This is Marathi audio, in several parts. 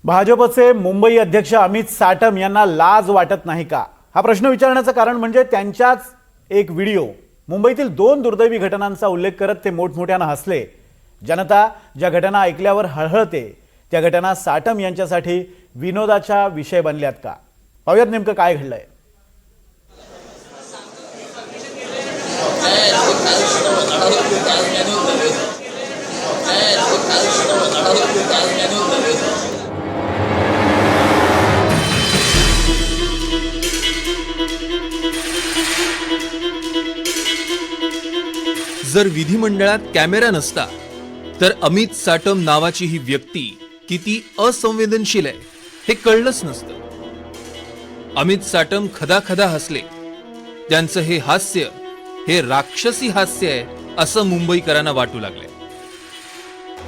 भाजपचे मुंबई अध्यक्ष अमित साटम यांना लाज वाटत नाही का? हा प्रश्न विचारण्याचं कारण म्हणजे त्यांच्याच एक व्हिडिओ मुंबईतील 2 दुर्दैवी घटनांचा उल्लेख करत ते मोठमोठ्याने हसले। जनता ज्या घटना ऐकल्यावर हळहळते त्या घटना साटम यांच्यासाठी विनोदाचा विषय बनल्यात का? पाहूयात नेमकं काय घडलंय। जर विधिमंडळात कॅमेरा नसता तर अमित साटम नावाची ही व्यक्ती किती असंवेदनशील आहे हे कळलंच नसतं। अमित साटम खदाखदा हसले। त्यांचं हे हास्य हे राक्षसी हास्य आहे असं मुंबईकरांना वाटू लागले।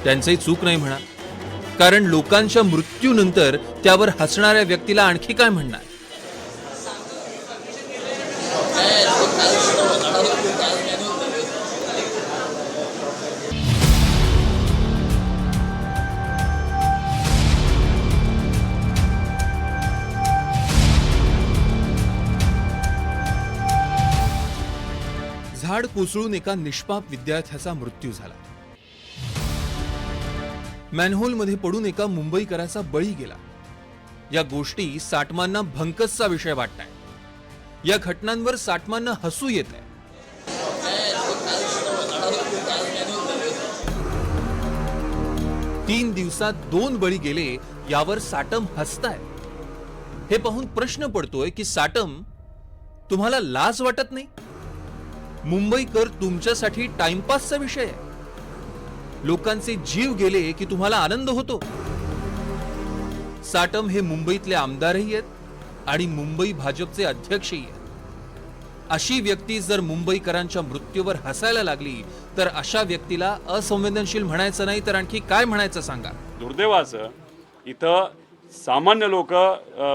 त्यांचंही चूक नाही म्हणा, कारण लोकांच्या मृत्यूनंतर त्यावर हसणाऱ्या व्यक्तीला आणखी काय म्हणणार? झाड कोसळून एका निष्पाप विद्यार्थ्याचा मृत्यू झाला। मॅनहोल मध्ये पडून एका मुंबईकराचा बळी गेला। या गोष्टी साटमांना भंकसचा विषय वाटताय। या घटनांवर साटमांना हसू येत आहे। 3 दिवसात 2 बळी गेले यावर साटम हसताय। हे पाहून प्रश्न पडतोय की साटम, तुम्हाला लाज वाटत नाही? मुंबईकर तुमच्यासाठी टाइमपासचा विषय आहे। लोकांचे जीव गेले की तुम्हाला आनंद होतो। साटम हे मुंबईतले आमदारही आहेत आणि मुंबई भाजपचे अध्यक्षही आहेत। अशी व्यक्ती जर मुंबईकरांच्या मृत्यूवर हसायला लागली तर अशा व्यक्तीला असंवेदनशील म्हणायचं नाही तर आणखी काय म्हणायचं सांगा? दुर्दैवाचं इथं सामान्य लोक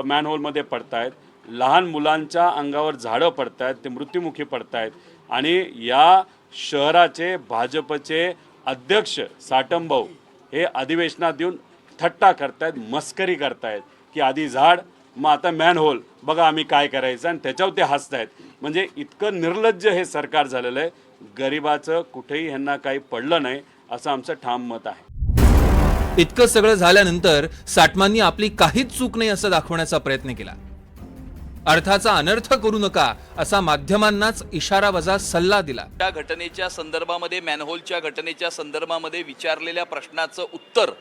मॅनहोलमध्ये पडतायत, लहान मुलांच्या अंगावर झाडं पडतायत, ते मृत्युमुखी पडतायत आणि या शहराचे भाजपचे अध्यक्ष साटम भाऊ हे अधिवेशनात येऊन थट्टा करतायत, मस्करी करतायत की आधी झाड मग आता मॅनहोल, बघा आम्ही काय करायचं, आणि त्याच्यावर ते हसतायत। म्हणजे इतकं निर्लज्ज हे सरकार झालेलं आहे। गरिबाचं कुठेही ह्यांना काही पडलं नाही असं आमचं ठाम मत आहे। इतकं सगळं झाल्यानंतर साटमांनी आपली काहीच चूक नाही असं दाखवण्याचा प्रयत्न केला। अर्थाचा अनर्थ करू नका असा माध्यमांनाच इशारा वजा सल्ला दिला। त्या घटनेच्या संदर्भामध्ये, मॅनहोलच्या घटनेच्या संदर्भामध्ये विचारलेल्या प्रश्नाचं उत्तर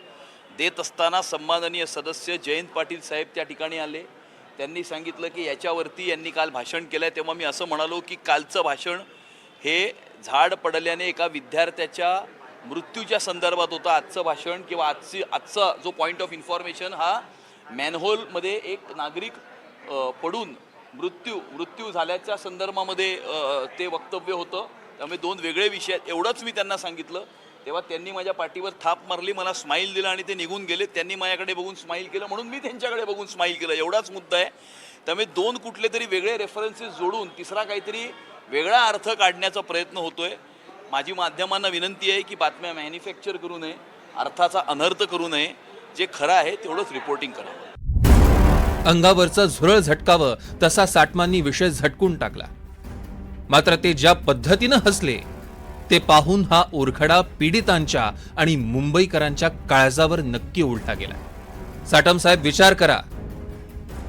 देत असताना सन्माननीय सदस्य जयंत पाटील साहेब त्या ठिकाणी आले। त्यांनी सांगितलं की याच्यावरती यांनी काल भाषण केलंय। तेव्हा मी असं म्हणालो की कालचं भाषण हे झाड पडल्याने एका विद्यार्थ्याच्या मृत्यूच्या संदर्भात होतं। आजचं भाषण किंवा आजचा जो पॉईंट ऑफ इन्फॉर्मेशन हा मॅनहोलमध्ये एक नागरिक पडून मृत्यू झाल्याच्या संदर्भामध्ये ते वक्तव्य होतं। त्यामुळे 2 वेगळे विषय आहेत एवढंच मी त्यांना सांगितलं। तेव्हा त्यांनी माझ्या पाठीवर थाप मारली, मला स्माईल दिला आणि ते निघून गेले। त्यांनी माझ्याकडे बघून स्माईल केलं म्हणून मी त्यांच्याकडे बघून स्माईल केलं, एवढाच मुद्दा आहे। त्यामुळे 2 कुठले तरी वेगळे रेफरन्सेस जोडून तिसरा काहीतरी वेगळा अर्थ काढण्याचा प्रयत्न होतोय। माझी माध्यमांना विनंती आहे की बातम्या मॅन्युफॅक्चर करू नये, अर्थाचा अनर्थ करू नये, जे खरं आहे तेवढंच रिपोर्टिंग करावं। अंगावरचा झुरळ झटकावं तसा साटमांनी विषय झटकून टाकला। मात्र ते ज्या पद्धतीनं हसले ते पाहून हा ओरखडा पीडितांच्या आणि मुंबईकरांच्या काळजावर नक्की उलटा गेला। साटम साहेब, विचार करा,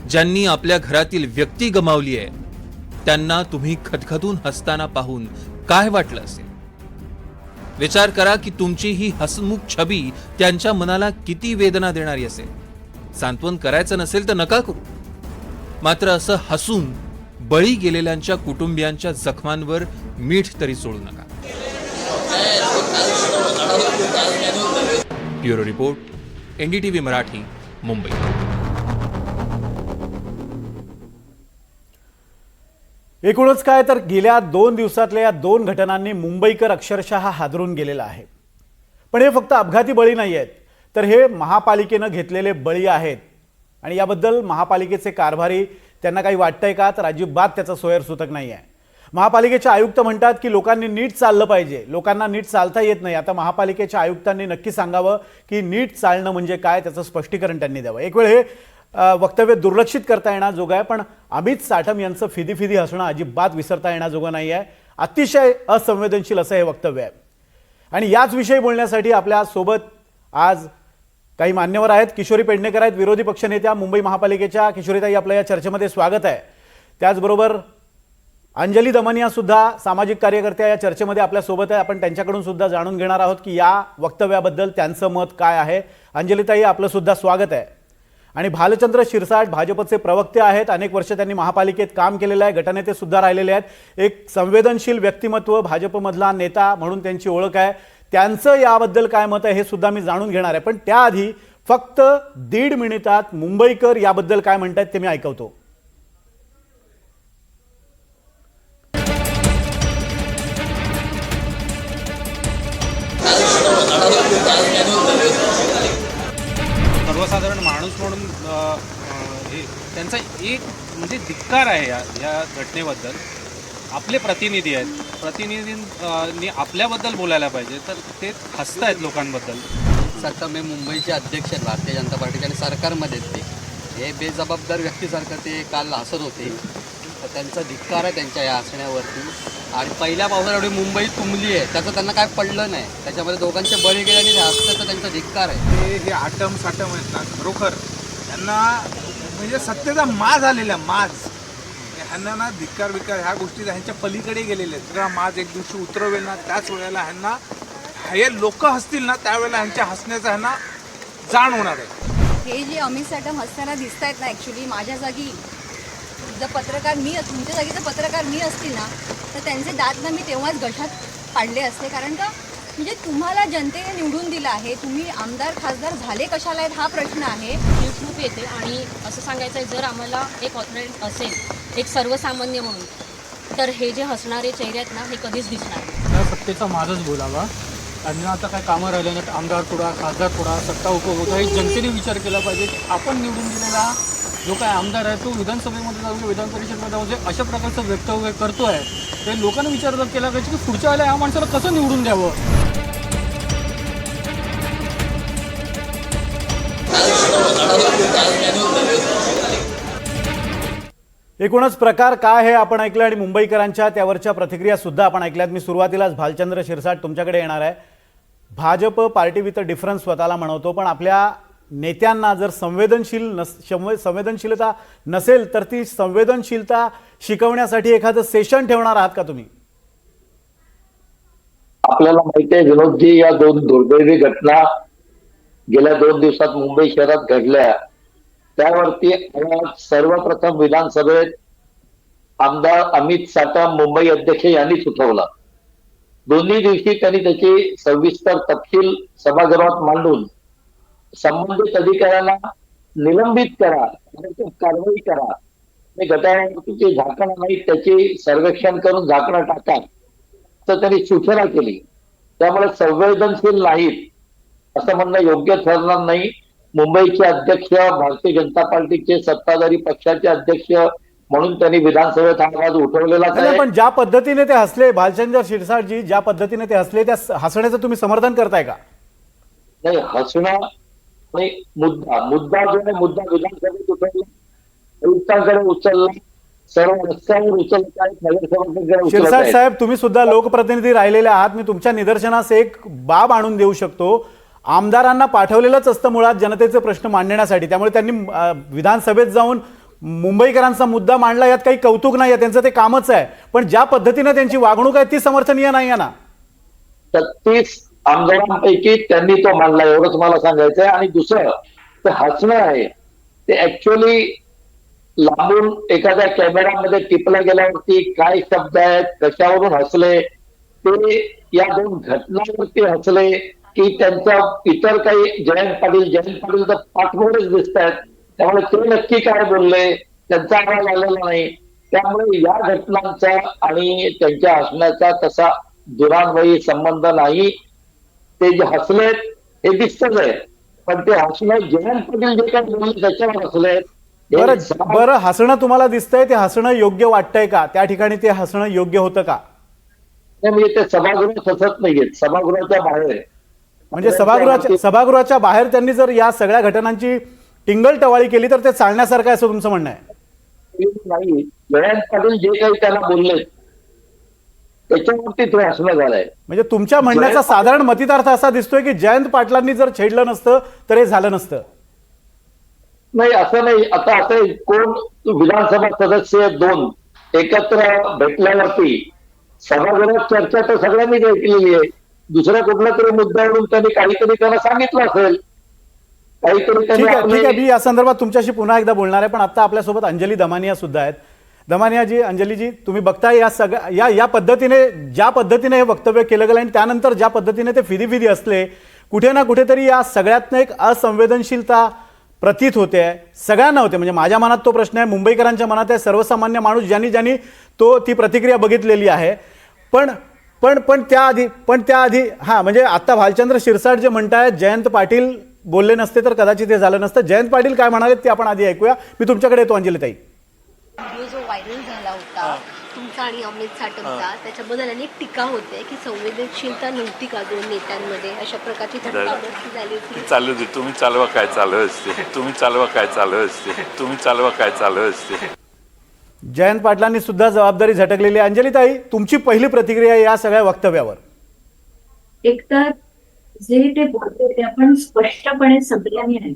ज्यांनी आपल्या घरातील व्यक्ती गमावली आहे त्यांना तुम्ही खदखदून हसताना पाहून काय वाटलं असेल? विचार करा की तुमची ही हसमुख छबी त्यांच्या मनाला किती वेदना देणारी असेल। सांत्वन करायचं नसेल तर नका करू, मात्र असं हसून बळी गेलेल्यांच्या कुटुंबियांच्या जखमांवर मीठ तरी चोळू नका। Bureau report, NDTV Marathi, Mumbai. एकूणच काय तर गेल्या 2 दिवसातल्या या 2 घटनांनी मुंबईकर अक्षरशः हादरून गेलेला आहे। पण हे फक्त अपघाती बळी नाही आहेत, तर हे महापालिकेनं घेतलेले बळी आहेत। आणि याबद्दल महापालिकेचे कारभारी त्यांना काही वाटतंय का? तर अजिबात त्याचा सोयरसूतक नाही आहे। महापालिकेचे आयुक्त म्हणतात की लोकांनी नीट चाललं पाहिजे, लोकांना नीट चालता येत नाही. आता महापालिकेच्या आयुक्तांनी नक्की सांगावं की नीट चालणं म्हणजे काय, त्याचं स्पष्टीकरण त्यांनी द्यावं. एक वेळ हे वक्तव्य दुर्लक्षित करता येण्याजोगं आहे, पण अमित साटम यांचं फिदी हसणं अजिबात विसरता येण्याजोगं नाही आहे. अतिशय असंवेदनशील असं हे वक्तव्य आहे. आणि याच विषयी बोलण्यासाठी आपल्या सोबत आज काही मान्यवर आहेत. किशोरी पेडणेकर आहेत, विरोधी पक्षनेत्या मुंबई महापालिकेच्या. किशोरीताई, आपलं या चर्चेमध्ये स्वागत आहे. त्याचबरोबर अंजली दमनिया सुद्धा सामाजिक कार्यकर्त्या या चर्चेमध्ये आपल्या सोबत आहे. आपण त्यांच्याकडून सुद्धा जाणून घेणार आहोत की या वक्तव्याबद्दल त्यांचं मत काय आहे. अंजलीताई, आपलं सुद्धा स्वागत आहे. आणि भालचंद्र शिरसाट भाजपचे प्रवक्ते आहेत. अनेक वर्ष त्यांनी महापालिकेत काम केलेलं आहे, गटनेते सुद्धा राहिलेले आहेत. एक संवेदनशील व्यक्तिमत्व, भाजपमधला नेता म्हणून त्यांची ओळख आहे. त्यांचं याबद्दल काय मत आहे हे सुद्धा मी जाणून घेणार आहे. पण त्याआधी फक्त 1.5 मिनिटात मुंबईकर याबद्दल काय म्हणतात ते मी ऐकवतो. सर्वसाधारण माणूस म्हणून त्यांचा एक म्हणजे धिक्कार आहे या घटनेबद्दल. आपले प्रतिनिधी आहेत, प्रतिनिधींनी आपल्याबद्दल बोलायला पाहिजे, तर ते हसतायत लोकांबद्दल. साटम हे मुंबईचे अध्यक्ष आहेत भारतीय जनता पार्टीचे आणि सरकारमध्ये ते हे बेजबाबदार व्यक्तीसारखं ते काल हसत होते. तर त्यांचा धिक्कार आहे त्यांच्या या हसण्यावरती. आणि पहिल्या पावसात एवढी मुंबई तुंबली आहे, त्याचं त्यांना काय पडलं नाही, त्याच्यामध्ये दोघांचे बळी गेले आणि हसण्याचा त्यांचा धिक्कार आहे. हे आटम साटम आहेत ना, खरोखर त्यांना म्हणजे सत्तेचा माज आलेला माज, ह्यांना ना धिक्कार विकार ह्या गोष्टी ह्यांच्या पलीकडे गेलेले आहेत. सगळा माज एक दिवशी उतरवेल ना, त्याच वेळेला ह्यांना हे लोक हसतील ना, त्यावेळेला ह्यांच्या हसण्याचा ह्यांना जाण होणार आहे. हे जे अमित साटम हसताना दिसत आहेत ना, ॲक्च्युली माझ्या जागी जर पत्रकार मी, तुमच्या जागी जर पत्रकार मी असतील ना, तर त्यांचे दात ना मी तेव्हाच गठात पाडले असते. कारण का म्हणजे तुम्हाला जनतेने निवडून दिलं आहे, तुम्ही आमदार खासदार झाले कशाला आहेत हा प्रश्न आहे. ही खूप येते. आणि असं सांगायचं आहे, जर आम्हाला एक ऑथॉरिटी असेल, एक सर्वसामान्य म्हणून, तर हे जे हसणारे चेहरे आहेत ना, हे कधीच दिसणार नाही. त्या सत्तेचा माझच बोलावा. त्यांना आता काय कामं राहिलं ना, आमदार थोडा, खासदार थोडा, सत्ता उपभोगता, हे जनतेने विचार केला पाहिजे की आपण निवडून दिलेला जो काय आमदार आहे तो विधानसभेमध्ये जाऊन विधान परिषदेमध्ये जाऊन जे अशा प्रकारचं वक्तव्य करतो आहे, ते लोकांनी विचार केला पाहिजे की पुढच्या वेळेला या माणसाला कसं निवडून द्यावं. एकूणच प्रकार काय हे आपण ऐकलं आणि मुंबईकरांच्या त्यावरच्या प्रतिक्रिया सुद्धा आपण ऐकल्यात. मी सुरुवातीलाच भालचंद्र शिरसाट तुमच्याकडे येणार आहे. Bhajap party with a difference स्वतःला म्हणवतो, पण आपल्या नेत्यांना जर संवेदनशीलता नसेल तर ती संवेदनशीलता शिकवण्यासाठी एखादं सेशन ठेवणार आहात का तुम्ही? आपल्याला माहिती आहे विनोदजी, या 2 दुर्दैवी घटना गेल्या 2 दिवसात मुंबई शहरात घडल्या, त्यावरती सर्वप्रथम विधानसभेत आमदार अमित साटम मुंबई अध्यक्ष यांनीच उठवला. दोन्ही दिवशी त्यांनी त्याची सविस्तर तपशील सभागृहात मांडून संबंधित अधिकाऱ्यांना निलंबित करा, कारवाई करा, गटारावरती झाकणं नाही त्याचे सर्वेक्षण करून झाकणं टाका, तर त्यांनी सूचना केली. त्यामुळे संवेदनशील नाहीत असं म्हणणं योग्य ठरणार नाही. मुंबईचे अध्यक्ष, भारतीय जनता पार्टीचे सत्ताधारी पक्षाचे अध्यक्ष म्हणून त्यांनी विधानसभेत हा आवाज उठवलेला आहे. पण ज्या पद्धतीने ते हसले, भालचंद्र शिरसाटजी ज्या पद्धतीने ते हसले, त्या हसण्याचं तुम्ही समर्थन करताय का? नाही, हसणं नाही, मुद्दा जो आहे, मुद्दा विधानसभेत उठवला, आयुक्तांकडे उचलला, सर्व रस्त्यावर उचलला. शिरसाट साहेब, तुम्ही सुद्धा लोकप्रतिनिधी राहिलेले आहात. मी तुमच्या निदर्शनास एक बाब आणून देऊ शकतो. आमदारांना पाठवलेलंच असतं मुळात जनतेचे प्रश्न मांडण्यासाठी, त्यामुळे त्यांनी विधानसभेत जाऊन मुंबईकरांचा मुद्दा मांडला, यात काही कौतुक नाही आहे, त्यांचं ते कामच आहे. पण ज्या पद्धतीने त्यांची वागणूक आहे ती समर्थनीय नाही आहे ना. 36 आमदारांपैकी त्यांनी तो मांडला, एवढंच मला सांगायचं आहे. आणि दुसरं ते हसणं आहे, ते ऍक्च्युअली लांबून एखाद्या कॅमेरामध्ये टिपला गेल्यावरती काय शब्द आहेत, कशावरून हसले, ते या 2 घटनांवरती हसले की त्यांच्या इतर काही जयंत पाटील तर पाठमोरच दिसत आहेत, त्यामुळे ते नक्की काय बोलले त्यांचा आवाज आलेला नाही. त्यामुळे या घटनांचा आणि त्यांच्या हसण्याचा तसा दुरान्वयी संबंध नाही. ते जे हसलेत हे दिसतच आहे, पण ते हसणं जयंत पाटील जे काही बोलले त्याच्यावर हसलेत, हे बरं बरं, हसणं तुम्हाला दिसतंय, ते हसणं योग्य वाटतंय का? त्या ठिकाणी ते हसणं योग्य होतं का? म्हणजे ते सभागृहात हसत नाहीयेत, सभागृहाच्या बाहेर. म्हणजे सभागृहाच्या बाहेर त्यांनी जर या सगळ्या घटनांची टिंगल टवाळी केली तर ते चालण्यासारखं आहे असं तुमचं म्हणणं आहे? नाही, जयंत पाटील जे काही त्याला बोलले त्याच्यावरती तो हसणं झालाय. म्हणजे तुमच्या म्हणण्याचा साधारण मतितार्थ असा दिसतोय की जयंत पाटलांनी जर छेडलं नसतं तर हे झालं नसतं. नाही, असं नाही. आता असं कोण विधानसभा सदस्य 2 एकत्र भेटल्यावरती सभागृहात चर्चा तर सगळ्यांनी ऐकलेली आहे. दुसऱ्या कुठल्या तरी मुद्द्यावरून त्यांनी काहीतरी त्यांना सांगितलं असेल, काहीतरी ठीक आहे. त्यांनी मी या संदर्भात तुमच्याशी पुन्हा एकदा बोलणार आहे, पण आता आपल्यासोबत अंजली दमानिया सुद्धा आहेत. दमानियाजी, अंजलीजी, तुम्ही बघताय या सगळ्या या पद्धतीने ज्या पद्धतीने हे वक्तव्य केलं गेलं आणि त्यानंतर ज्या पद्धतीने ते फिदी असले, कुठे ना कुठेतरी या सगळ्यातनं एक असंवेदनशीलता प्रतीत होते. सगळ्यांना होते, म्हणजे माझ्या मनात तो प्रश्न आहे, मुंबईकरांच्या मनात आहे, सर्वसामान्य माणूस ज्यांनी ती प्रतिक्रिया बघितलेली आहे. पण त्याआधी हां, म्हणजे आता भालचंद्र शिरसाट जे म्हणतायत जयंत पाटील बोलले नसते तर कदाचित हे झालं नसतं. जयंत पाटील काय म्हणाले ते आपण आधी ऐकूया. मी तुमच्याकडे येतो अंजलीताई. व्हिडिओ जो व्हायरल झाला होता तुमचा आणि अमित साटमचा, त्याच्याबद्दल अनेक टीका होते की संवेदनशीलता नव्हती का दोन नेत्यांमध्ये, अशा प्रकारची धक्काबुक्की झाली होती. चालू दे, तुम्ही चालवा काय चालू असते, तुम्ही चालवा काय चालू असते, तुम्ही चालवा काय चालू असते. जयंत पाटलांनी सुद्धा जबाबदारी झटकलेली आहे. अंजलीताई, तुमची पहिली प्रतिक्रिया या सगळ्या वक्तव्यावर? एकतर जे ते बोलते ते आपण स्पष्टपणे सगळ्यांनी ऐकलं.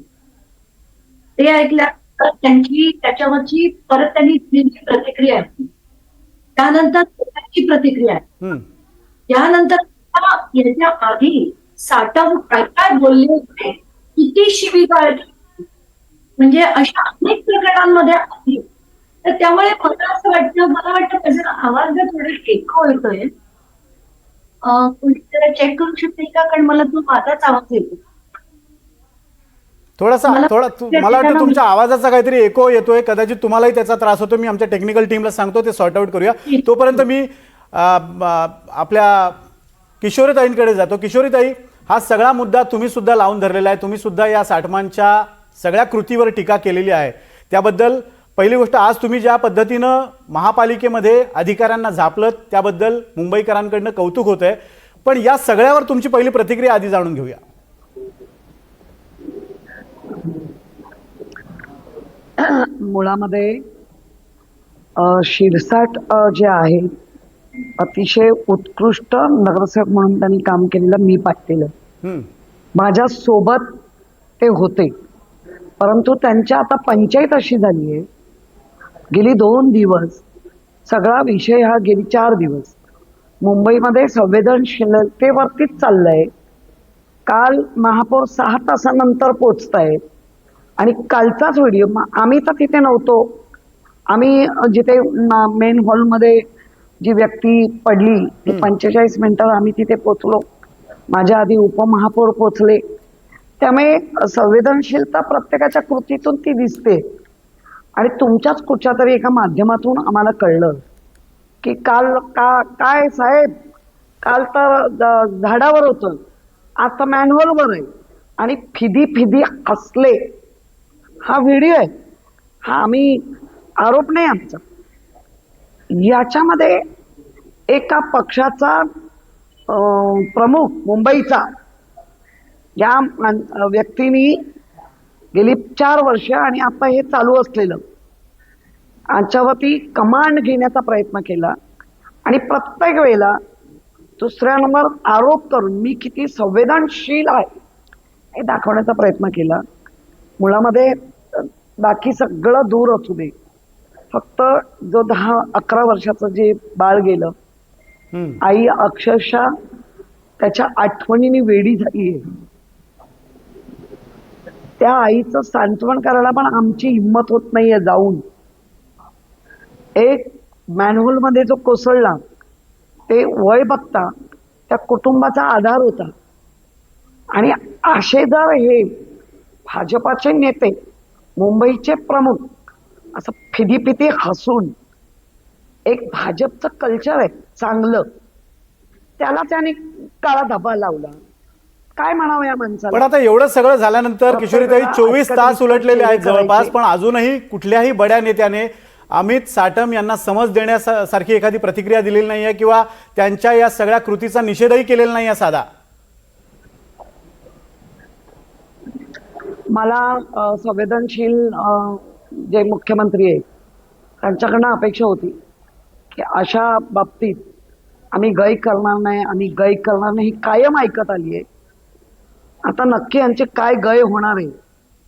ते ऐकल्या त्यांची त्याच्यावरची परत त्यांनी दिलेली प्रतिक्रिया आहे, त्यानंतर त्यांची प्रतिक्रिया आहे, त्यानंतर याच्या आधी साटम काय काय बोलले होते, किती शिवीगाळ केली, म्हणजे अशा अनेक प्रकरणांमध्ये आली. तर त्यामुळे मला वाटतं त्याचा आवाज जर थोडा एको येतोय, कोणी जरा चेक करू शकते का? कारण मला तो माझाच आवाज येतो थोडा मला वाटतं तुमच्या आवाजाचा काहीतरी एको येतोय, कदाचित तुम्हालाही त्याचा त्रास होतो. मी आमच्या टेक्निकल टीमला सांगतो, ते सॉर्ट आउट करूया. तोपर्यंत मी आपल्या किशोरीताईंकडे जातो. किशोरीताई, हा सगळा मुद्दा तुम्ही सुद्धा लावून धरलेला आहे, तुम्ही सुद्धा या साटमांच्या सगळ्या कृतीवर टीका केलेली आहे. त्याबद्दल पहिली गोष्ट, आज तुम्ही ज्या पद्धतीनं महापालिकेमध्ये अधिकाऱ्यांना झापलत त्याबद्दल मुंबईकरांकडनं कौतुक होत आहे. पण या सगळ्यावर तुमची पहिली प्रतिक्रिया आधी जाणून घेऊया. मुळामध्ये शिरसाट जे आहे अतिशय उत्कृष्ट नगरसेवक म्हणून त्यांनी काम केलेलं मी पाहिलेलं. माझ्या सोबत ते होते, परंतु त्यांच्या आता पंचायत अशी झाली आहे, गेली 2 दिवस सगळा विषय हा गेली 4 दिवस मुंबईमध्ये संवेदनशीलतेवरतीच चाललंय. काल महापौर 6 तासानंतर पोचतायत आणि कालचाच व्हिडिओ, आम्ही तर तिथे नव्हतो, आम्ही जिथे मेन हॉलमध्ये जी व्यक्ती पडली 45 मिनिटात आम्ही तिथे पोचलो, माझ्या आधी उपमहापौर पोचले. त्यामुळे संवेदनशीलता प्रत्येकाच्या कृतीतून ती दिसते. आणि तुमच्याच कुठच्या तरी एका माध्यमातून आम्हाला कळलं की काल काय साहेब, काल तर झाडावर होतं, आता मॅनहोलवर आहे आणि फिदी हसले. हा व्हिडिओ आहे, हा आम्ही आरोप नाही आमचा. याच्यामध्ये एका पक्षाचा प्रमुख मुंबईचा या व्यक्तीने गेली 4 वर्ष आणि आता हे चालू असलेलं याच्यावरती कमांड घेण्याचा प्रयत्न केला आणि प्रत्येक वेळेला दुसऱ्यांवर आरोप करून मी किती संवेदनशील आहे हे दाखवण्याचा प्रयत्न केला. मुळामध्ये बाकी सगळं दूर असू दे, फक्त जो 10-11 वर्षाचं जे बाळ गेलं, आई अक्षरशः त्याच्या आठवणीने वेडी झाली आहे. त्या आईचं सांत्वन करायला पण आमची हिंमत होत नाहीये जाऊन. एक मॅनहोल मध्ये जो कोसळला ते वय बघता त्या कुटुंबाचा आधार होता. आणि असे जर हे भाजपाचे नेते, मुंबईचे प्रमुख असं फिदी हसून, एक भाजपचं कल्चर आहे चांगलं, त्याला त्याने काळा धब्बा लावला. काय म्हणावं या माणसाला? पण आता एवढं सगळं झाल्यानंतर किशोरीताई 24 तास उलटलेले आहेत जवळपास, पण अजूनही कुठल्याही बड्या नेत्याने अमित साटम यांना समज देण्यासारखी एखादी प्रतिक्रिया दिलेली नाही आहे किंवा त्यांच्या या सगळ्या कृतीचा निषेधही केलेला नाही आहे साधा. मला संवेदनशील जे मुख्यमंत्री आहेत त्यांच्याकडनं अपेक्षा होती की अशा बाबतीत आम्ही गय करणार नाही, आम्ही गय करणार नाही, ही कायम ऐकत आली आहे. आता नक्की यांचे काय गय होणार आहे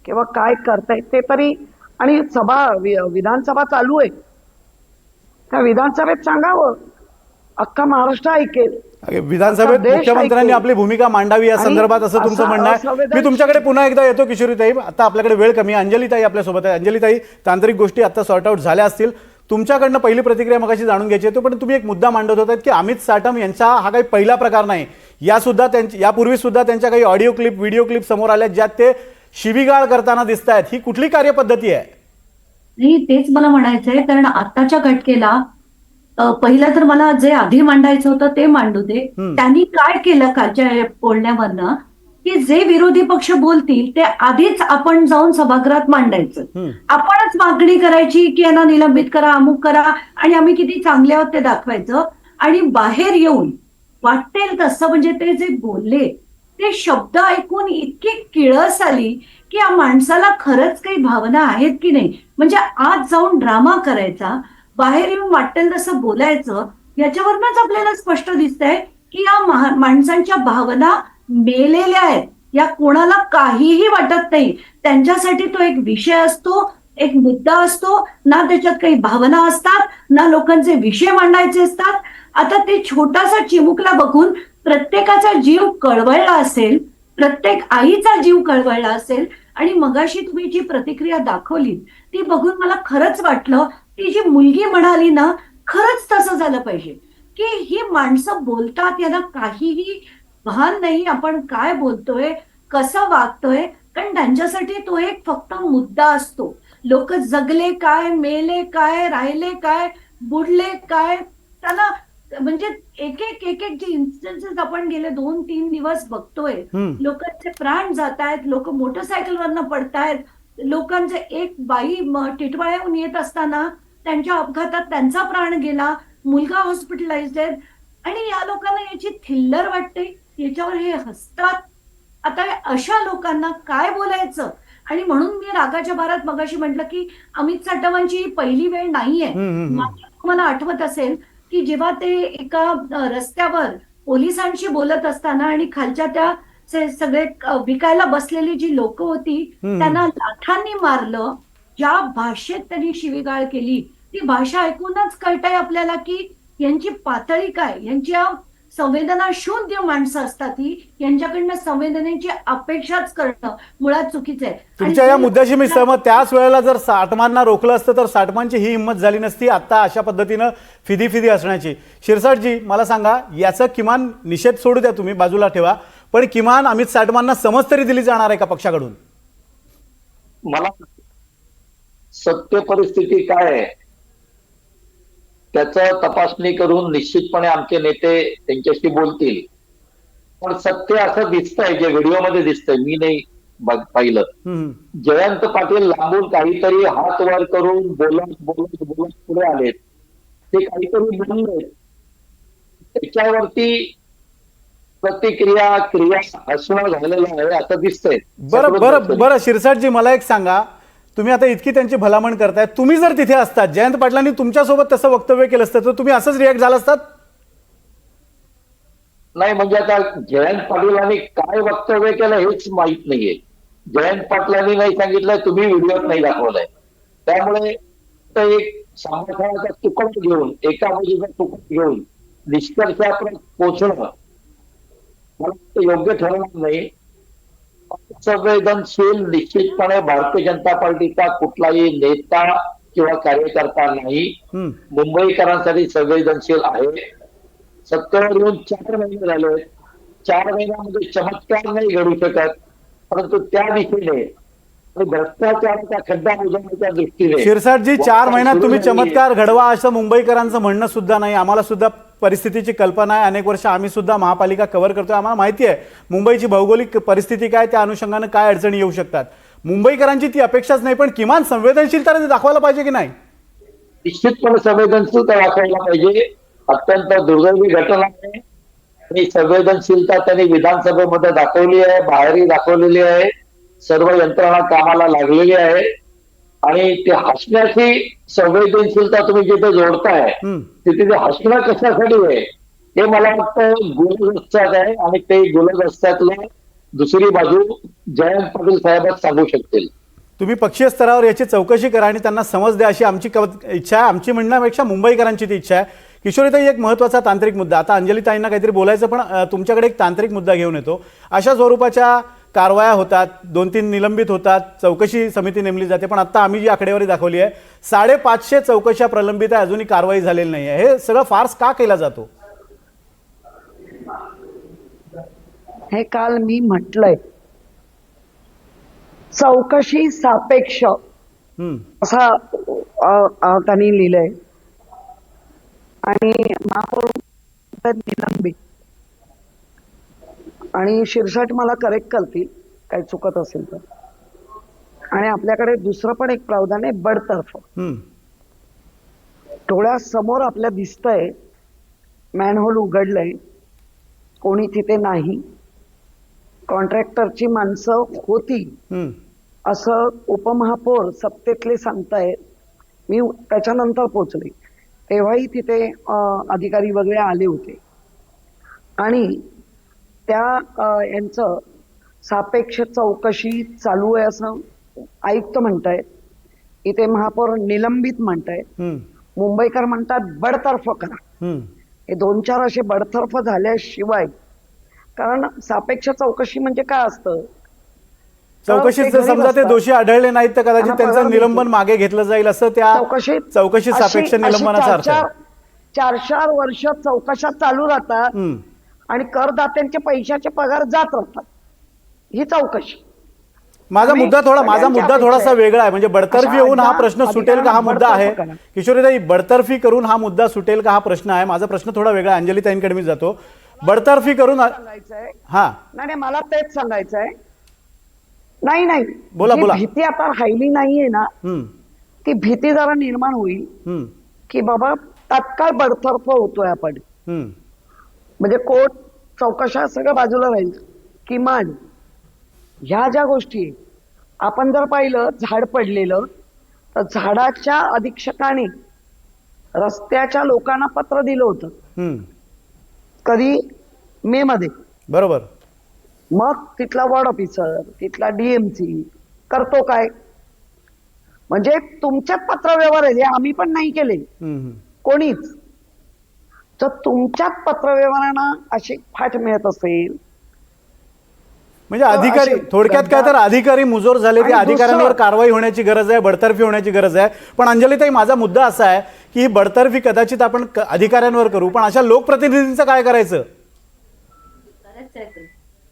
किंवा काय करताय ते तरी, आणि विधानसभा चालू आहे, त्या विधानसभेत सांगावं, अख्खा महाराष्ट्र ऐकेल. विधानसभेत मुख्यमंत्र्यांनी आपली भूमिका मांडावी या संदर्भात असं तुमचं म्हणणं आहे. मी तुमच्याकडे पुन्हा एकदा येतो किशोरीताई, आता आपल्याकडे वेळ कमी आहे. अंजलीताई आपल्यासोबत आहे. अंजलीताई, तांत्रिक गोष्टी आता सॉर्ट आउट झाल्या असतील, तुमच्याकडनं पहिली प्रतिक्रिया मगाशी जाणून घ्यायची होती, पण तुम्ही एक मुद्दा मांडत होतात की अमित साटम यांचा हा काही पहिला प्रकार नाही, यापूर्वी सुद्धा त्यांच्या काही ऑडिओ क्लिप, व्हिडिओ क्लिप समोर आल्या ज्यात ते शिवीगाळ करताना दिसत आहेत. ही कुठली कार्यपद्धती आहे? नाही, तेच मला म्हणायचंय, कारण आताच्या घटकेला पहिलं तर मला जे आधी मांडायचं होतं ते मांडू दे. त्यांनी काय केलं कालच्या बोलण्यावरनं, की जे विरोधी पक्ष बोलतील ते आधीच आपण जाऊन सभागृहात मांडायचं. आपणच मागणी करायची की यांना निलंबित करा, अमुक करा, आणि आम्ही किती चांगले आहोत ते दाखवायचं. आणि बाहेर येऊन वाटेल तसं, म्हणजे ते जे बोलले ते शब्द ऐकून इतकी किळस आली की या माणसाला खरंच काही भावना आहेत की नाही. म्हणजे आज जाऊन ड्रामा करायचा, बाहेर येऊन वाटेल तसं बोलायचं, याच्यावरनच आपल्याला स्पष्ट दिसतंय की या माणसांच्या भावना मेलेल्या आहेत. या कोणाला काहीही वाटत नाही. त्यांच्यासाठी तो एक विषय असतो, एक मुद्दा असतो ना, त्याच्यात काही भावना असतात ना, लोकांचे विषय मांडायचे असतात. आता ते छोटासा चिमुकला बघून प्रत्येकाचा जीव कळवळला असेल, प्रत्येक आईचा जीव कळवळला असेल. आणि मगाशी तुम्ही जी प्रतिक्रिया दाखवली ती बघून मला खरंच वाटलं, ती जी मुलगी म्हणाली ना, खरंच तसं झालं पाहिजे की ही माणसं बोलतात, यांना काहीही भान नाही आपण काय बोलतोय, कसं वागतोय, कारण त्यांच्यासाठी तो एक फक्त मुद्दा असतो. लोक जगले काय, मेले काय, राहिले काय, बुडले काय, त्यांना म्हणजे एक एक जे इन्स्टन्सेस आपण गेले 2-3 दिवस बघतोय, लोकांचे प्राण जात आहेत, लोक मोटरसायकलवरनं पडतायत, लोकांचे एक बाई टिटवाळ्याहून येत असताना त्यांच्या अपघातात त्यांचा प्राण गेला, मुलगा हॉस्पिटलाइज्ड आहे. आणि या लोकांना याची थिल्लर वाटते, याच्यावर हे हसतात. आता अशा लोकांना काय बोलायचं? आणि म्हणून मी रागाच्या भारात मगाशी म्हटलं की अमित साटमांची ही पहिली वेळ नाहीये. मला आठवत असेल की जेव्हा ते एका रस्त्यावर पोलिसांशी बोलत असताना आणि खालच्या त्या सगळे विकायला बसलेली जी लोक होती त्यांना लाथांनी मारलं, ज्या भाषेत त्यांनी शिवीगाळ केली ती भाषा ऐकूनच कळतंय आपल्याला की यांची पातळी काय, यांच्या संवेदना शून्य माणसं असतात ही, यांच्याकडनं संवेदनेची अपेक्षाच करणं मुळात चुकीचं आहे. तुमच्या या मुद्द्याशी मी सहमत. त्याच वेळेला जर साटमांना रोखलं असतं तर साटमांची ही हिंमत झाली नसती आता अशा पद्धतीनं फिदी असण्याची. शिरसाटजी, मला सांगा, याचा किमान निषेध सोडू द्या, तुम्ही बाजूला ठेवा, पण किमान अमित साटमांना समज तरी दिली जाणार आहे का पक्षाकडून? मला सत्य परिस्थिती काय आहे त्याचं तपासणी करून निश्चितपणे आमचे नेते त्यांच्याशी बोलतील. पण सत्य असं दिसतंय, जे व्हिडिओमध्ये दिसतंय, मी नाही पाहिलं, जयंत पाटील लांबून काहीतरी हात वर करून बोलत पुढे आलेत, ते काहीतरी बोलले, त्याच्यावरती प्रतिक्रिया असणं झालेलं आहे असं दिसतंय. बरं शिरसाटजी, मला एक सांगा, तुम्ही आता इतकी त्यांची भलामण करताय, तुम्ही जर तिथे असतात, जयंत पाटलांनी तुमच्यासोबत तसं वक्तव्य केलं असतं तर तुम्ही असंच रिॲक्ट झाला असतात? नाही, म्हणजे आता जयंत पाटलांनी काय वक्तव्य केलं हेच माहित नाहीये. जयंत पाटलांनी नाही सांगितलंय, तुम्ही व्हिडिओत नाही दाखवलाय, त्यामुळे एक संभाषणाचा तुकडा घेऊन, एका बाजूचा तुकडा घेऊन निष्कर्षापर्यंत पोहोचणं मला योग्य ठरणार नाही. संवेदनशील निश्चितपणे भारतीय जनता पार्टीचा कुठलाही नेता किंवा कार्यकर्ता नाही. मुंबईकरांसाठी संवेदनशील आहे. सत्तेवर येऊन 4 महिने झाले, 4 महिन्यामध्ये चमत्कार नाही घडू शकत, परंतु त्या दिशेने भ्रष्टाचाराचा खड्डा बुजवण्याच्या दृष्टीने. शिरसाटजी, 4 महिन्यात तुम्ही चमत्कार घडवा असं मुंबईकरांचं म्हणणं सुद्धा नाही, आम्हाला सुद्धा परिस्थितीची कल्पना आहे. अनेक वर्ष आम्ही सुद्धा महापालिका कव्हर करतोय. आम्हाला माहिती आहे मुंबईची भौगोलिक परिस्थिती काय, त्या अनुषंगानं काय अडचणी येऊ शकतात. मुंबईकरांची ती अपेक्षाच नाही, पण किमान संवेदनशीलता दाखवायला पाहिजे की नाही? निश्चितपणे संवेदनशीलता दाखवायला पाहिजे. अत्यंत दुर्दैवी घटना आहे. ही संवेदनशीलता त्यांनी विधानसभेमध्ये दाखवली आहे, बाहेरही दाखवलेली आहे. सर्व यंत्रणा कामाला लागलेली आहे आणि ते हसण्याची संवेदनशीलता तुम्ही जिथे जोडताय तिथे ते हसणं कशासाठी आहे हे मला वाटतं गुलदस्त्यात आहे आणि ते गुलदस्त्यातलं दुसरी बाजू जयंत पाटील साहेबच सांगू शकतील. तुम्ही पक्षीय स्तरावर याची चौकशी करा आणि त्यांना समज द्या अशी आमची इच्छा आहे. आमची म्हणण्यापेक्षा मुंबईकरांची ती इच्छा आहे. किशोरीताई, एक महत्त्वाचा तांत्रिक मुद्दा, आता अंजलीताईंना काहीतरी बोलायचं, पण तुमच्याकडे एक तांत्रिक मुद्दा घेऊन येतो. अशा स्वरूपाच्या कारवाया होतात, 2-3 निलंबित होतात, चौकशी समिती नेमली जाते, पण आता आम्ही जी आकडेवारी दाखवली आहे 550 चौकशा प्रलंबित आहे, अजूनही कारवाई झालेली नाही आहे. हे सगळं फार्स का केला जातो? हे काल मी म्हटलंय, चौकशी सापेक्ष असा त्यांनी लिहिलंय आणि महापौर निलंबित, आणि शिरसाट मला करेक्ट करतील काही चुकत असेल तर. आणि आपल्याकडे दुसरं पण एक प्रावधान आहे, बडतर्फ. डोळ्यासमोर आपल्या दिसतंय मॅनहोल उघडलंय, कोणी तिथे नाही, कॉन्ट्रॅक्टरची माणसं होती असं उपमहापौर सत्तेतले सांगतायत. मी त्याच्यानंतर पोचले तेव्हाही तिथे अधिकारी वगैरे आले होते आणि त्या यांचं सापेक्ष चौकशी चालू आहे असं आयुक्त म्हणतायत, इथे महापौर निलंबित म्हणतायत, मुंबईकर म्हणतात बडतर्फ करा. हे 2-4 असे बडतर्फ झाल्याशिवाय, कारण सापेक्ष चौकशी म्हणजे काय असतं, चौकशीत जर समजा ते दोषी आढळले नाहीत तर कदाचित त्यांचं निलंबन मागे घेतलं जाईल असं त्या चौकशी सापेक्ष निलंबनाचा अर्थ आहे. 4 वर्ष चौकशा चालू राहतात आणि करदात्यांचे पैशाचे पगार जात राहतात. ही चौकशी. माझा मुद्दा थोडासा वेगळा आहे. म्हणजे बडतर्फी होऊन हा प्रश्न सुटेल का हा मुद्दा आहे. किशोरीताई, बडतर्फी करून हा मुद्दा सुटेल का हा प्रश्न आहे. माझा प्रश्न थोडा वेगळा आहे. अंजलीताईंकडे मी जातो. बडतर्फी करून नाही, मला तेच सांगायचं आहे. नाही, बोला. भीती आता राहिली नाहीये ना, ती भीती जरा निर्माण होईल की बाबा तात्काळ बडतर्फ होतोय आपण, म्हणजे कोर्ट चौकशा सगळं बाजूला राहील. किमान ह्या ज्या गोष्टी आपण जर पाहिलं, झाड पडलेलं तर झाडाच्या अधीक्षकाने रस्त्याच्या लोकांना पत्र दिलं होतं. कधी? मे मध्ये. बरोबर. मग तिथला वॉर्ड ऑफिसर, तिथला डीएमसी करतो काय? म्हणजे तुमच्यात पत्रव्यवहार आहे, आम्ही पण नाही केले कोणीच. तर तुमच्यात पत्रव्यवहारांना अशी फाट मिळत असेल, म्हणजे अधिकारी, थोडक्यात काय तर अधिकारी मुजोर झाले, त्या अधिकाऱ्यांवर कारवाई होण्याची गरज आहे, बडतर्फी होण्याची गरज आहे. पण अंजलीताई, माझा मुद्दा असा आहे की ही बडतर्फी कदाचित आपण अधिकाऱ्यांवर करू, पण अशा लोकप्रतिनिधींचं काय करायचं?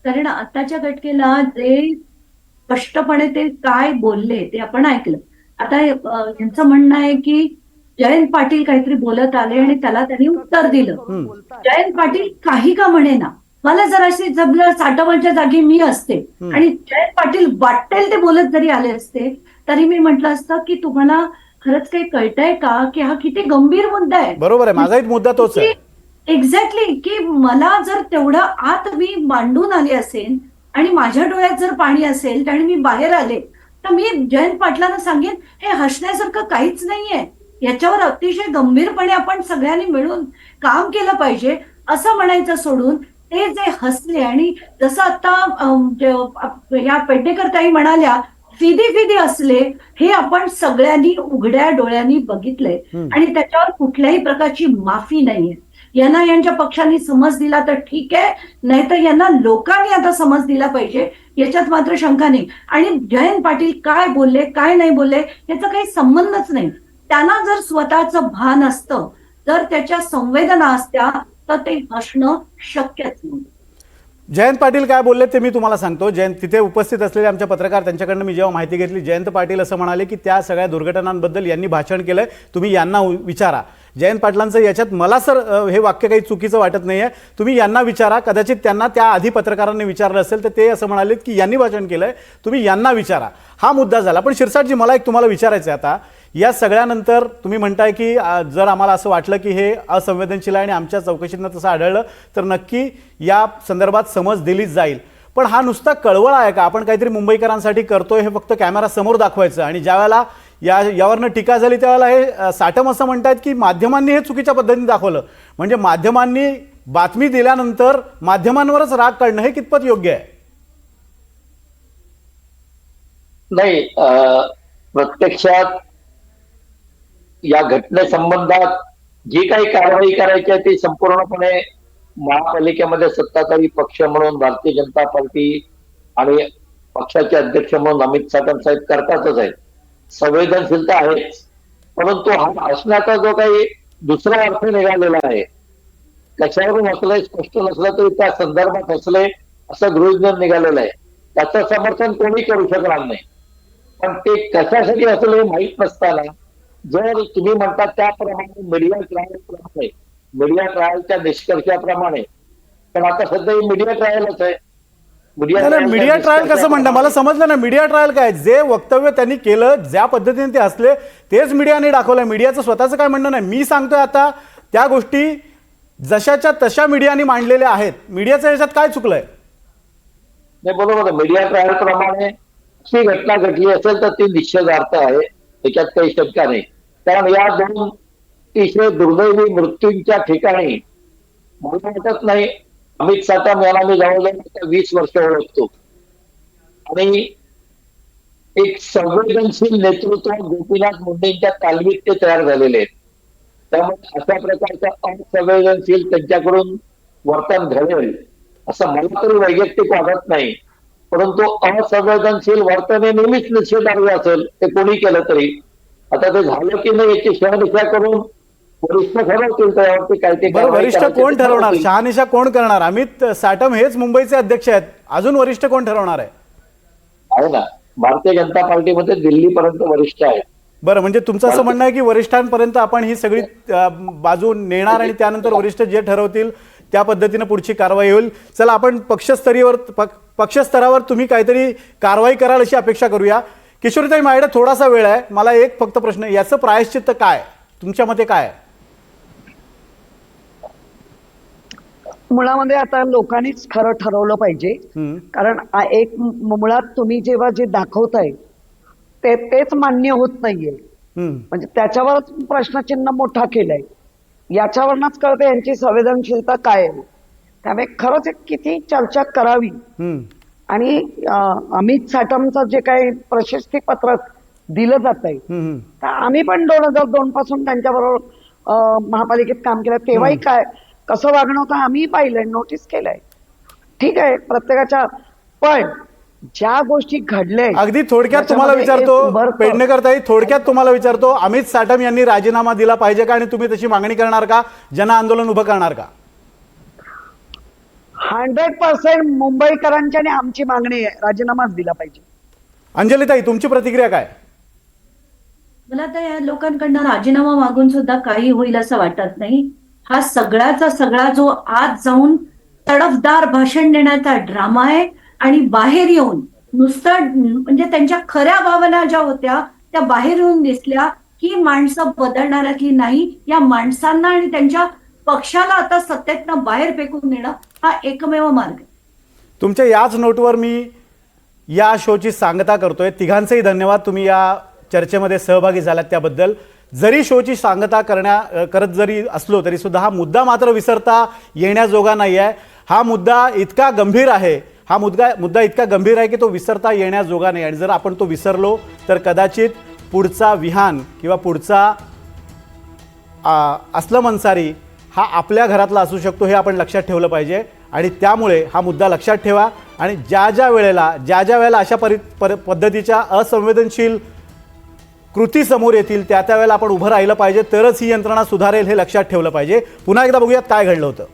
कारण आताच्या घटनेला जे स्पष्टपणे ते काय बोलले ते आपण ऐकलं. आता यांचं म्हणणं आहे की जयंत पाटील काहीतरी बोलत आले आणि त्याला त्यांनी उत्तर दिलं. जयंत पाटील काही का म्हणे ना, मला जर अशी जमलं साठवणच्या जागी मी असते आणि जयंत पाटील वाटेल ते बोलत जरी आले असते तरी मी म्हटलं असतं की तुम्हाला खरंच काही कळतंय का की हा किती गंभीर मुद्दा आहे. बरोबर आहे, माझाही मुद्दा तोच आहे. एक्झॅक्टली, की मला जर तेवढं आत मी मांडून आले असेल आणि माझ्या डोळ्यात जर पाणी असेल आणि मी बाहेर आले तर मी जयंत पाटलांना सांगेन हे हसण्यासारखं काहीच नाहीये, याच्यावर अतिशय गंभीरपणे आपण सगळ्यांनी मिळून काम केलं पाहिजे असं म्हणायचं सोडून ते जे हसले. आणि जसं आता या पेडणेकर ताई म्हणाल्या फिदी असले, हे आपण सगळ्यांनी उघड्या डोळ्यांनी बघितलंय आणि त्याच्यावर कुठल्याही प्रकारची माफी नाहीये. यांना यांच्या पक्षांनी समज दिला तर ठीक आहे, नाहीतर यांना लोकांनी आता समज दिला पाहिजे, याच्यात मात्र शंका नाही. आणि जयंत पाटील काय बोलले काय नाही बोलले याचा काही संबंधच नाही. त्यांना जर स्वतःचं भान असतं, जर त्याच्या संवेदना असत्या तर ते हसणं शक्यच नाही. जयंत पाटील काय बोलले ते मी तुम्हाला सांगतो. जयंत तिथे उपस्थित असलेले आमचे पत्रकार त्यांच्याकडनं मी जेव्हा माहिती घेतली, जयंत पाटील असं म्हणाले की त्या सगळ्या दुर्घटनांबद्दल यांनी भाषण केलंय, तुम्ही यांना विचारा. जयंत पाटलांचं याच्यात मला सर हे वाक्य काही चुकीचं वाटत नाही आहे, तुम्ही यांना विचारा. कदाचित त्यांना त्या आधी पत्रकारांनी विचारलं असेल तर ते असं म्हणाले की यांनी भाषण केलंय, तुम्ही यांना विचारा. हा मुद्दा झाला. पण शिरसाटजी, मला एक तुम्हाला विचारायचं आहे आता, या सगळ्यानंतर तुम्ही म्हणताय की जर आम्हाला असं वाटलं की हे असंवेदनशील आहे आणि आमच्या चौकशीतनं तसं आढळलं तर नक्की या संदर्भात समज दिलीच जाईल. पण हा नुसता कळवळा आहे का? आपण काहीतरी मुंबईकरांसाठी करतोय हे फक्त कॅमेरा समोर दाखवायचं, आणि ज्या वेळेला यावरनं टीका झाली त्यावेळेला हे साटम असं म्हणतायत की माध्यमांनी हे चुकीच्या पद्धतीने दाखवलं. म्हणजे माध्यमांनी बातमी दिल्यानंतर माध्यमांवरच राग काढणं हे कितपत योग्य आहे? नाही, प्रत्यक्षात या घटनेसंबंधात जी काही कारवाई करायची आहे ती संपूर्णपणे महापालिकेमध्ये सत्ताधारी पक्ष म्हणून भारतीय जनता पार्टी आणि पक्षाचे अध्यक्ष म्हणून अमित साटम साहेब करतातच आहेत. संवेदनशीलता आहेच, परंतु हा असण्याचा जो काही दुसरा अर्थ निघालेला आहे, कशावरून असले स्पष्ट नसलं तरी त्या संदर्भात असले असं गृहीत निघालेलं आहे, त्याचं समर्थन कोणी करू शकणार नाही. पण ते कशासाठी असलं हे माहीत नसताना जर तुम्ही म्हणता त्याप्रमाणे मीडिया ट्रायलच्या निष्कर्षाप्रमाणे, पण आता सध्या मीडिया ट्रायलच आहे. मीडिया ट्रायल कसं म्हणता? मला समजलं ना, मीडिया ट्रायल काय? जे वक्तव्य त्यांनी केलं, ज्या पद्धतीने ते हसले, तेच मीडियाने दाखवलंय. मीडियाचं स्वतःचं काय म्हणणं नाही. मी सांगतोय आता त्या गोष्टी जशाच्या तशा मीडियाने मांडलेल्या आहेत. मीडियाचं याच्यात काय चुकलंय? नाही, बरोबर आहे. मीडिया ट्रायल प्रमाणे ती घटना घडली असेल तर ती निश्चितार्थ आहे, त्याच्यात काही शंका नाही. कारण या दोन अतिशय दुर्दैवी मृत्यूंच्या ठिकाणी मला वाटत नाही, अमित साटम यांना मी जवळजवळ 20 वर्ष ओळखतो आणि एक संवेदनशील नेतृत्व गोपीनाथ मुंडेंच्या तालमीत ते तयार झालेले आहेत. त्यामुळे अशा प्रकारचं असंवेदनशील त्यांच्याकडून वर्तन घडेल असं मला तरी वैयक्तिक वाटत नाही. परंतु असंवेदनशील वर्तन हे नेहमीच निषेधार्ह असेल, ते कोणी केलं तरी. आता ते झालं की नाही याची शहानिशा करून वरिष्ठ ठरवतील त्यावरती काय ते. वरिष्ठ कोण ठरवणार? शहानिशा कोण करणार? अमित साटम हेच मुंबईचे अध्यक्ष आहेत, अजून वरिष्ठ कोण ठरवणार आहे? आहे ना, भारतीय जनता पार्टीमध्ये दिल्लीपर्यंत वरिष्ठ आहेत. बरं, म्हणजे तुमचं असं म्हणणं आहे की वरिष्ठांपर्यंत आपण ही सगळी बाजू नेणार आणि त्यानंतर वरिष्ठ जे ठरवतील त्या पद्धतीने पुढची कारवाई होईल. चला, आपण पक्षस्तरावर तुम्ही काहीतरी कारवाई कराल अशी अपेक्षा करूया. किशोरीताई, माझ्याकडे थोडासा वेळ आहे, मला एक फक्त प्रश्न, याचं प्रायश्चित्त काय तुमच्या मते काय आहे? मुळामध्ये आता लोकांनीच खरं ठरवलं पाहिजे. कारण एक मुळात तुम्ही जेव्हा जे दाखवताय तेच मान्य होत नाहीये, म्हणजे त्याच्यावरच प्रश्नचिन्ह मोठा केलंय. याच्यावरनच कळतं यांची संवेदनशीलता काय आहे. त्यामुळे खरंच एक किती चर्चा करावी. आणि अमित साटमचं जे काही प्रशस्ती पत्र दिलं जात आहे, तर आम्ही पण 2002 पासून त्यांच्याबरोबर महापालिकेत काम केलं, तेव्हाही काय कसं वागणं होतं आम्ही पाहिलंय, नोटीस केलंय. ठीक आहे, प्रत्येकाच्या, पण ज्या गोष्टी घडल्या, अगदी थोडक्यात तुम्हाला विचारतो, पेडणेकरताई, थोडक्यात तुम्हाला विचारतो, अमित साटम यांनी राजीनामा दिला पाहिजे का? आणि तुम्ही तशी मागणी करणार का? जन आंदोलन उभं करणार का? 100% मुंबईकरांची आणि आमची मागणी आहे, राजीनामाच दिला पाहिजे. अंजलीताई, तुमची प्रतिक्रिया काय? मला तर या लोकांकडनं राजीनामा मागून सुद्धा काही होईल असं वाटत नाही. हा सगळ्याचा सगळा जो आज जाऊन तडफदार भाषण देण्याचा ड्रामा आहे, आणि बाहेर येऊन नुसतं म्हणजे त्यांच्या खऱ्या भावना ज्या होत्या त्या बाहेर येऊन दिसल्या. ही माणसं बदलणार की नाही, या माणसांना आणि त्यांच्या पक्षाला आता सत्तेतनं बाहेर फेकून देणं हा एकमेव मार्ग आहे. तुमच्या याच नोटवर मी या शोची सांगता करतोय. तिघांचेही धन्यवाद, तुम्ही या चर्चेमध्ये सहभागी झालात त्याबद्दल. जरी शोची सांगता करत जरी असलो तरी सुद्धा हा मुद्दा मात्र विसरता येण्याजोगा नाही आहे. हा मुद्दा इतका गंभीर आहे, हा मुद्दा इतका गंभीर आहे की तो विसरता येण्याजोगा नाही. आणि जर आपण तो विसरलो तर कदाचित पुढचा विहान किंवा पुढचा अस्लम अन्सारी हा आपल्या घरातला असू शकतो, हे आपण लक्षात ठेवलं पाहिजे. आणि त्यामुळे हा मुद्दा लक्षात ठेवा, आणि ज्या ज्या वेळेला अशा पद्धतीच्या असंवेदनशील कृती समोर येतील त्या वेळेला आपण उभं राहिलं पाहिजे, तरच ही यंत्रणा सुधारेल हे लक्षात ठेवलं पाहिजे. पुन्हा एकदा बघूयात काय घडलं होतं.